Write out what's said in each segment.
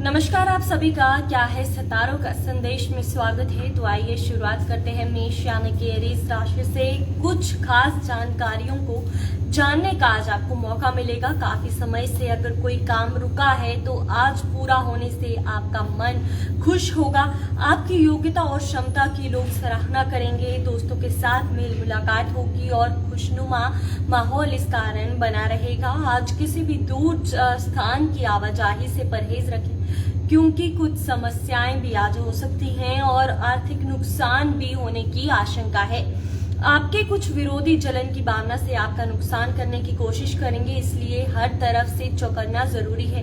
नमस्कार, आप सभी का क्या है सितारों का संदेश में स्वागत है। तो आइए शुरुआत करते हैं मेष यानी कि एरीज राशि से कुछ खास जानकारियों को जानने का आज आपको मौका मिलेगा। काफी समय से अगर कोई काम रुका है तो आज पूरा होने से आपका मन खुश होगा। आपकी योग्यता और क्षमता की लोग सराहना करेंगे। दोस्तों के साथ मेल मुलाकात होगी और खुशनुमा माहौल इस कारण बना रहेगा। आज किसी भी दूर स्थान की आवाजाही से परहेज रखें क्योंकि कुछ समस्याएं भी आज हो सकती हैं और आर्थिक नुकसान भी होने की आशंका है। आपके कुछ विरोधी जलन की भावना से आपका नुकसान करने की कोशिश करेंगे, इसलिए हर तरफ से चौकन्ना जरूरी है।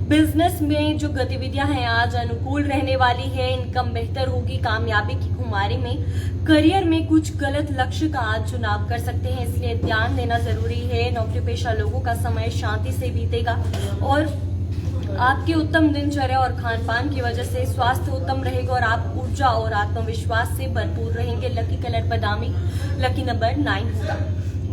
बिजनेस में जो गतिविधियां हैं आज अनुकूल रहने वाली है। इनकम बेहतर होगी। कामयाबी की खुमारी में करियर में कुछ गलत लक्ष्य का आज चुनाव कर सकते हैं, इसलिए ध्यान देना जरूरी है। नौकरी पेशा लोगों का समय शांति से बीतेगा और आपकी उत्तम दिनचर्या और खान पान की वजह से स्वास्थ्य उत्तम रहेगा और आप ऊर्जा और आत्मविश्वास से भरपूर रहेंगे। लकी कलर बादामी, लकी नंबर 9 होगा।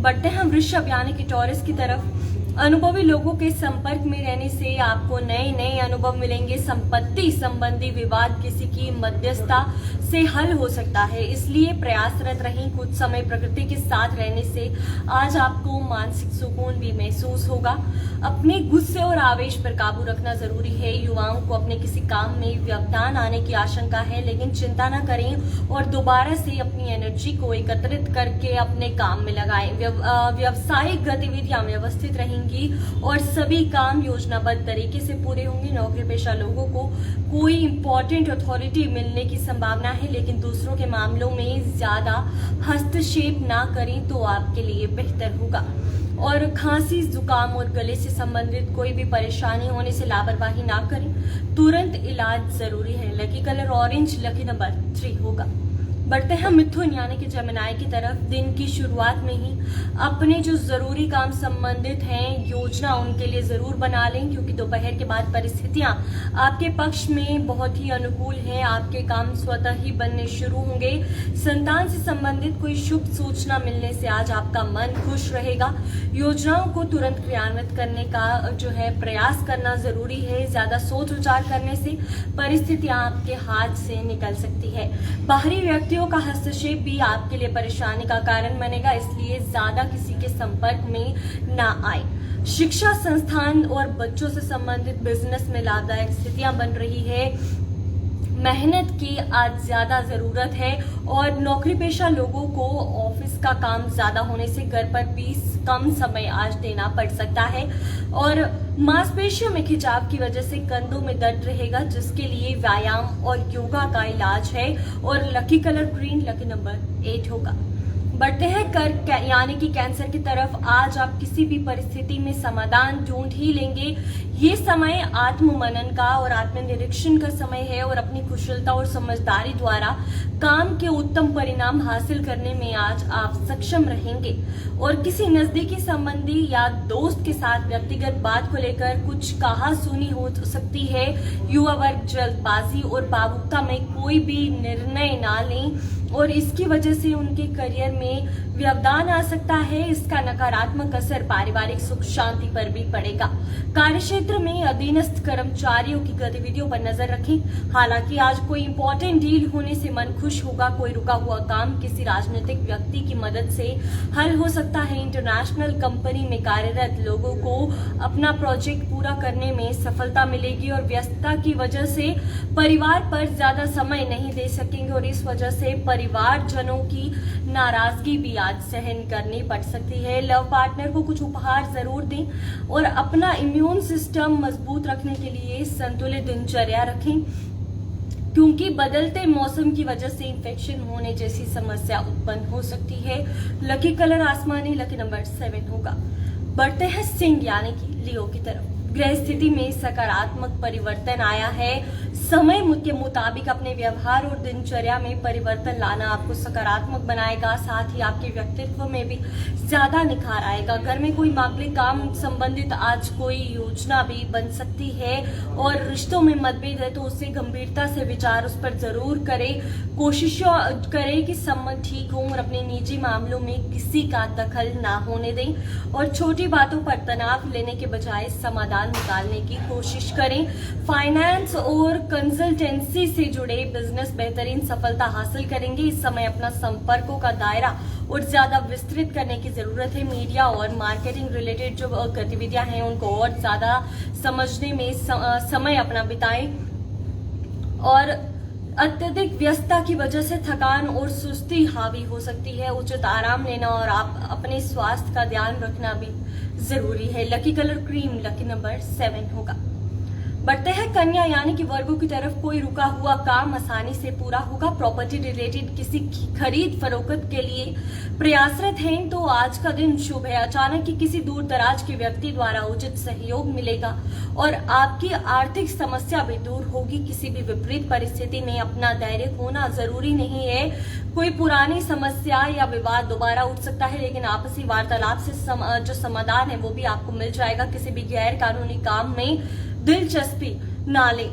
बढ़ते हैं वृषभ यानी कि टॉरस की तरफ। अनुभवी लोगों के संपर्क में रहने से आपको नए नए अनुभव मिलेंगे। संपत्ति संबंधी विवाद किसी की मध्यस्थता से हल हो सकता है, इसलिए प्रयासरत रहें। कुछ समय प्रकृति के साथ रहने से आज आपको मानसिक सुकून भी महसूस होगा। अपने गुस्से और आवेश पर काबू रखना जरूरी है। युवाओं को अपने किसी काम में व्यवधान आने की आशंका है, लेकिन चिंता न करें और दोबारा से अपनी एनर्जी को एकत्रित करके अपने काम में लगाएं। व्यावसायिक गतिविधियां व्यवस्थित रहेंगी और सभी काम योजनाबद्ध तरीके से पूरे होंगे। नौकरी पेशा लोगों को कोई इंपॉर्टेंट अथॉरिटी मिलने की संभावना है, लेकिन दूसरों के मामलों में ज्यादा हस्तक्षेप ना करें तो आपके लिए बेहतर होगा। और खांसी, जुकाम और गले से संबंधित कोई भी परेशानी होने से लापरवाही ना करें, तुरंत इलाज जरूरी है। Lucky colour orange, lucky number 3 होगा। बढ़ते हैं मिथुन यानी कि जमिनाई की तरफ। दिन की शुरुआत में ही अपने जो जरूरी काम संबंधित हैं योजना उनके लिए जरूर बना लें, क्योंकि दोपहर के बाद परिस्थितियां आपके पक्ष में बहुत ही अनुकूल हैं। आपके काम स्वतः ही बनने शुरू होंगे। संतान से संबंधित कोई शुभ सूचना मिलने से आज आपका मन खुश रहेगा। योजनाओं को तुरंत क्रियान्वित करने का जो है प्रयास करना जरूरी है। ज्यादा सोच विचार करने से परिस्थितियां आपके हाथ से निकल सकती है। बाहरी व्यक्तियों का हस्तक्षेप भी आपके लिए परेशानी का कारण बनेगा, इसलिए ज्यादा किसी के संपर्क में ना आए। शिक्षा संस्थान और बच्चों से संबंधित बिजनेस में लाभदायक स्थितियां बन रही है। मेहनत की आज ज्यादा जरूरत है और नौकरी पेशा लोगों को ऑफिस का काम ज्यादा होने से घर पर भी कम समय आज देना पड़ सकता है और मांसपेशियों में खिंचाव की वजह से कंधों में दर्द रहेगा, जिसके लिए व्यायाम और योगा का इलाज है। और lucky colour green, lucky number 8 होगा। बढ़ते हैं कर्क यानी कि कैंसर की तरफ। आज आप किसी भी परिस्थिति में समाधान ढूंढ ही लेंगे। ये समय आत्म मनन का और आत्मनिरीक्षण का समय है और अपनी कुशलता और समझदारी द्वारा काम के उत्तम परिणाम हासिल करने में आज आप सक्षम रहेंगे। और किसी नजदीकी संबंधी या दोस्त के साथ व्यक्तिगत बात को लेकर कुछ कहा सुनी हो सकती है। युवा वर्ग जल्दबाजी और भावुकता में कोई भी निर्णय ना लें और इसकी वजह से उनके करियर में व्यवधान आ सकता है। इसका नकारात्मक असर पारिवारिक सुख शांति पर भी पड़ेगा। कार्यक्षेत्र में अधीनस्थ कर्मचारियों की गतिविधियों पर नजर रखें। हालांकि आज कोई इंपॉर्टेंट डील होने से मन खुश होगा। कोई रुका हुआ काम किसी राजनीतिक व्यक्ति की मदद से हल हो सकता है। इंटरनेशनल कंपनी में कार्यरत लोगों को अपना प्रोजेक्ट पूरा करने में सफलता मिलेगी और व्यस्तता की वजह से परिवार पर ज्यादा समय नहीं दे सकेंगे और इस वजह से परिवारजनों की नाराजगी भी आज सहन करनी पड़ सकती है। लव पार्टनर को कुछ उपहार जरूर दें और अपना इम्यून सिस्टम मजबूत रखने के लिए संतुलित दिनचर्या रखें, क्योंकि बदलते मौसम की वजह से इंफेक्शन होने जैसी समस्या उत्पन्न हो सकती है। लकी कलर आसमानी, लकी नंबर 7 होगा। बढ़ते हैं सिंह यानी कि लियो की तरफ। ग्रह स्थिति में सकारात्मक परिवर्तन आया है। समय के मुताबिक अपने व्यवहार और दिनचर्या में परिवर्तन लाना आपको सकारात्मक बनाएगा। साथ ही आपके व्यक्तित्व में भी ज्यादा निखार आएगा। घर में कोई मांगलिक काम संबंधित आज कोई योजना भी बन सकती है और रिश्तों में मतभेद है तो उसे गंभीरता से विचार उस पर जरूर करें। कोशिश करें कि संबंध ठीक हो और अपने निजी मामलों में किसी का दखल ना होने दें और छोटी बातों पर तनाव लेने के बजाय समाधान निकालने की कोशिश करें। फाइनेंस और कंसल्टेंसी से जुड़े बिजनेस बेहतरीन सफलता हासिल करेंगे। इस समय अपना संपर्कों का दायरा और ज्यादा विस्तृत करने की जरूरत है। मीडिया और मार्केटिंग रिलेटेड जो गतिविधियां हैं उनको और ज्यादा समझने में समय अपना बिताएं और अत्यधिक व्यस्तता की वजह से थकान और सुस्ती हावी हो सकती है। उचित आराम लेना और आप अपने स्वास्थ्य का ध्यान रखना भी जरूरी है। Lucky colour cream, lucky number 7 होगा। बढ़ते हैं कन्या यानी कि वर्गों की तरफ। कोई रुका हुआ काम आसानी से पूरा होगा। प्रॉपर्टी रिलेटेड किसी खरीद फरोख्त के लिए प्रयासरत हैं तो आज का दिन शुभ है। अचानक ही किसी दूर दराज के व्यक्ति द्वारा उचित सहयोग मिलेगा और आपकी आर्थिक समस्या भी दूर होगी। किसी भी विपरीत परिस्थिति में अपना धैर्य खोना जरूरी नहीं है। कोई पुरानी समस्या या विवाद दोबारा उठ सकता है लेकिन आपसी वार्तालाप से जो समाधान है वो भी आपको मिल जाएगा। किसी भी गैर कानूनी काम में दिलचस्पी ना लें।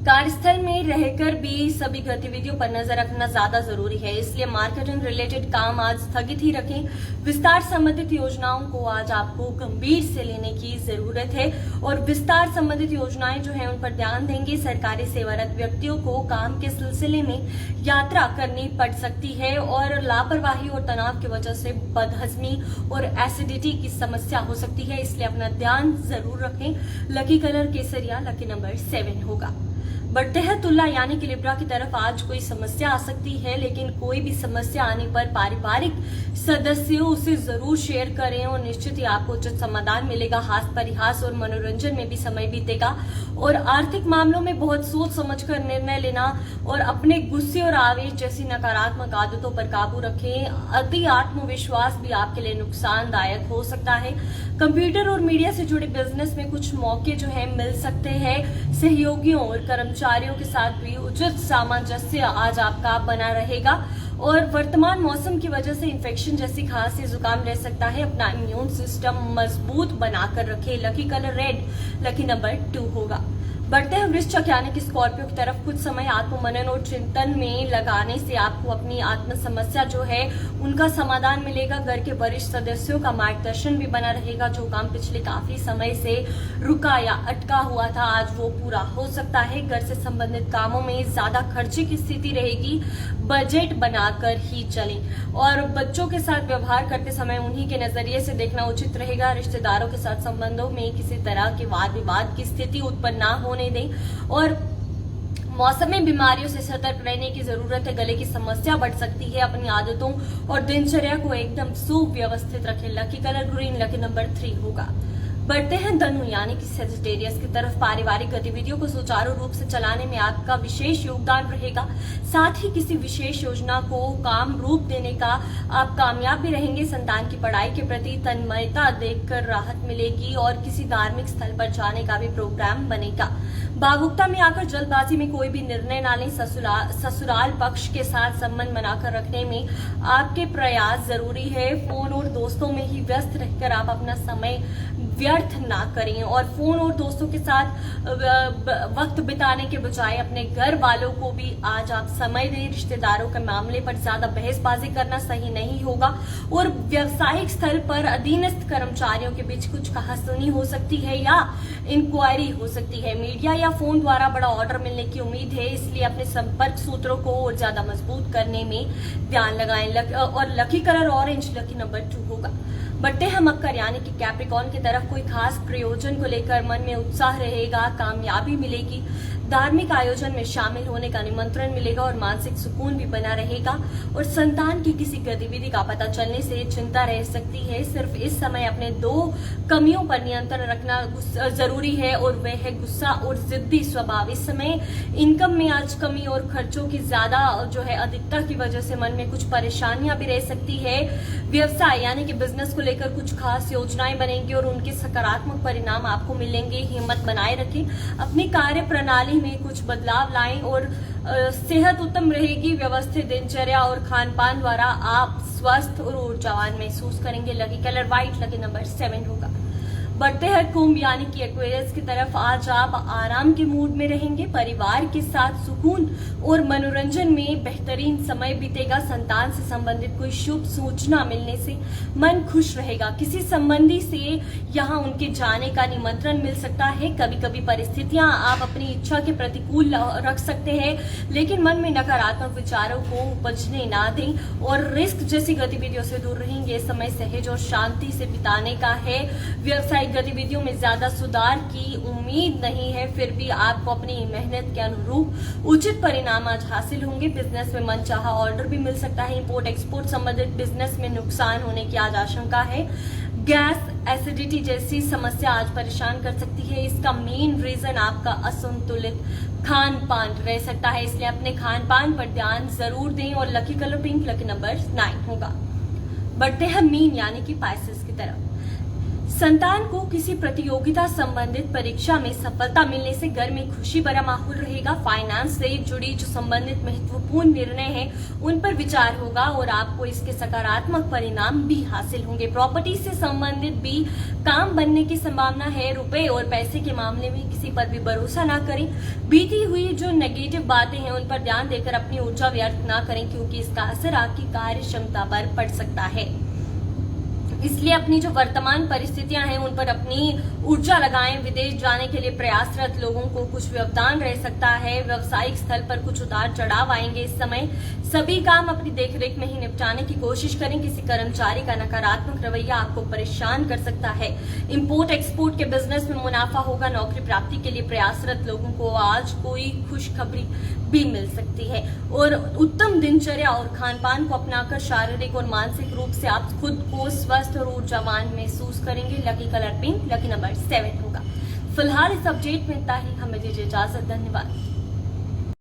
कार्यस्थल में रहकर भी सभी गतिविधियों पर नजर रखना ज्यादा जरूरी है, इसलिए मार्केटिंग रिलेटेड काम आज स्थगित ही रखें। विस्तार संबंधित योजनाओं को आज आपको गंभीर से लेने की जरूरत है और विस्तार संबंधित योजनाएं जो है उन पर ध्यान देंगे। सरकारी सेवारत व्यक्तियों को काम के सिलसिले में यात्रा करनी पड़ सकती है और लापरवाही और तनाव की वजह से बदहजमी और एसिडिटी की समस्या हो सकती है, इसलिए अपना ध्यान जरूर रखें। लकी कलर केसरिया, लकी नंबर 7 होगा। बढ़ते हैं तुला यानी कि लिब्रा की तरफ। आज कोई समस्या आ सकती है लेकिन कोई भी समस्या आने पर पारिवारिक सदस्यों उसे जरूर शेयर करें और निश्चित ही आपको उचित समाधान मिलेगा। हास परिहास और मनोरंजन में भी समय बीतेगा और आर्थिक मामलों में बहुत सोच समझकर निर्णय लेना और अपने गुस्से और आवेश जैसी नकारात्मक आदतों पर काबू रखें। अति आत्मविश्वास भी आपके लिए नुकसानदायक हो सकता है। कंप्यूटर और मीडिया से जुड़े बिजनेस में कुछ मौके जो है मिल सकते हैं। सहयोगियों और कर्मचारियों के साथ भी उचित सामंजस्य आज आपका बना रहेगा और वर्तमान मौसम की वजह से इन्फेक्शन जैसी खांसी जुकाम रह सकता है। अपना इम्यून सिस्टम मजबूत बनाकर रखें। Lucky colour red, lucky number 2 होगा। बढ़ते हैं वृश्चिक यानी कि स्कॉर्पियो की तरफ। कुछ समय आत्ममनन और चिंतन में लगाने से आपको अपनी आत्म समस्या जो है उनका समाधान मिलेगा। घर के वरिष्ठ सदस्यों का मार्गदर्शन भी बना रहेगा। जो काम पिछले काफी समय से रुका या अटका हुआ था आज वो पूरा हो सकता है। घर से संबंधित कामों में ज्यादा खर्चे की स्थिति रहेगी। बजट बनाकर ही चलें और बच्चों के साथ व्यवहार करते समय उन्हीं के नजरिए से देखना उचित रहेगा। रिश्तेदारों के साथ संबंधों में किसी तरह के वाद विवाद की स्थिति उत्पन्न ना होने दें और मौसमी बीमारियों से सतर्क रहने की जरूरत है। गले की समस्या बढ़ सकती है। अपनी आदतों और दिनचर्या को एकदम सुव्यवस्थित रखें। Lucky colour green, lucky number 3 होगा। बढ़ते हैं धनु यानी कि सेजिटेरियस की तरफ। पारिवारिक गतिविधियों को सुचारू रूप से चलाने में आपका विशेष योगदान रहेगा। साथ ही किसी विशेष योजना को काम रूप देने का आप कामयाब भी रहेंगे। संतान की पढ़ाई के प्रति तन्मयता देखकर राहत मिलेगी और किसी धार्मिक स्थल पर जाने का भी प्रोग्राम बनेगा। भावुकता में आकर जल्दबाजी में कोई भी निर्णय ना लें। ससुराल पक्ष के साथ संबंध बनाकर रखने में आपके प्रयास जरूरी है। फोन और दोस्तों में ही व्यस्त रहकर आप अपना समय व्यर्थ ना करें और फोन और दोस्तों के साथ वक्त बिताने के बजाय अपने घर वालों को भी आज आप समय दें। रिश्तेदारों के मामले पर ज्यादा बहसबाजी करना सही नहीं होगा और व्यावसायिक स्थल पर अधीनस्थ कर्मचारियों के बीच कुछ कहासुनी हो सकती है या इंक्वायरी हो सकती है। मीडिया या फोन द्वारा बड़ा ऑर्डर मिलने की उम्मीद है, इसलिए अपने संपर्क सूत्रों को और ज्यादा मजबूत करने में ध्यान लगाएं। और lucky colour orange, lucky number 2 होगा। बढ़ते हैं मकर यानी कि कैप्रिकॉर्न की तरफ। कोई खास प्रयोजन को लेकर मन में उत्साह रहेगा। कामयाबी मिलेगी। धार्मिक आयोजन में शामिल होने का निमंत्रण मिलेगा और मानसिक सुकून भी बना रहेगा और संतान की किसी गतिविधि का पता चलने से चिंता रह सकती है। सिर्फ इस समय अपने 2 कमियों पर नियंत्रण रखना जरूरी है और वह है गुस्सा और जिद्दी स्वभाव। इस समय इनकम में आज कमी और खर्चों की ज्यादा जो है अधिकता की वजह से मन में कुछ परेशानियां भी रह सकती है। व्यवसाय यानी कि बिजनेस को लेकर कुछ खास योजनाएं बनेंगी और उनके सकारात्मक परिणाम आपको मिलेंगे। हिम्मत बनाए रखें। अपनी कार्य प्रणाली में कुछ बदलाव लाएं और सेहत उत्तम रहेगी। व्यवस्थित दिनचर्या और खान पान द्वारा आप स्वस्थ और ऊर्जावान महसूस करेंगे। Lucky colour white, lucky number 7 होगा। बढ़ते हैं कुंभ यानी कि एक्वेरियस की तरफ। आज आप आराम के मूड में रहेंगे। परिवार के साथ सुकून और मनोरंजन में बेहतरीन समय बीतेगा। संतान से संबंधित कोई शुभ सूचना मिलने से मन खुश रहेगा। किसी संबंधी से यहाँ उनके जाने का निमंत्रण मिल सकता है। कभी कभी परिस्थितियां आप अपनी इच्छा के प्रतिकूल रख सकते हैं, लेकिन मन में नकारात्मक विचारों को उपजने ना दें और रिस्क जैसी गतिविधियों से दूर रहेंगे। समय सहज और शांति से बिताने का है। व्यवसायिक गतिविधियों में ज्यादा सुधार की उम्मीद नहीं है, फिर भी आपको अपनी मेहनत के अनुरूप उचित परिणाम आज हासिल होंगे। बिजनेस में मनचाहा ऑर्डर भी मिल सकता है। इंपोर्ट एक्सपोर्ट संबंधित बिजनेस में नुकसान होने की आज आशंका है। गैस, एसिडिटी जैसी समस्या आज परेशान कर सकती है। इसका मेन रीजन आपका असंतुलित खान पान रह सकता है, इसलिए अपने खान पान पर ध्यान जरूर दें। और lucky colour pink, lucky number 9 होगा। बढ़ते हैं मीन यानी कि पाइसेस की तरफ। संतान को किसी प्रतियोगिता संबंधित परीक्षा में सफलता मिलने से घर में खुशी भरा माहौल रहेगा। फाइनेंस से जुड़ी जो संबंधित महत्वपूर्ण निर्णय हैं उन पर विचार होगा और आपको इसके सकारात्मक परिणाम भी हासिल होंगे। प्रॉपर्टी से संबंधित भी काम बनने की संभावना है। रुपए और पैसे के मामले में किसी पर भी भरोसा ना करें। बीती हुई जो नेगेटिव बातें हैं उन पर ध्यान देकर अपनी ऊर्जा व्यर्थ ना करें, क्योंकि इसका असर आपकी कार्य क्षमता पर पड़ सकता है। इसलिए अपनी जो वर्तमान परिस्थितियां हैं उन पर अपनी ऊर्जा लगाएं। विदेश जाने के लिए प्रयासरत लोगों को कुछ व्यवधान रह सकता है। व्यावसायिक स्थल पर कुछ उतार चढ़ाव आएंगे। इस समय सभी काम अपनी देखरेख में ही निपटाने की कोशिश करें। किसी कर्मचारी का नकारात्मक रवैया आपको परेशान कर सकता है। इंपोर्ट एक्सपोर्ट के बिजनेस में मुनाफा होगा। नौकरी प्राप्ति के लिए प्रयासरत लोगों को आज कोई खुशखबरी भी मिल सकती है। और उत्तम दिनचर्या और खान पान को अपनाकर शारीरिक और मानसिक रूप से आप खुद को स्वस्थ और ऊर्जावान महसूस करेंगे। Lucky colour pink, lucky number 7 होगा। फिलहाल इस अपडेट में इतना ही। हमें दीजिए इजाजत। धन्यवाद।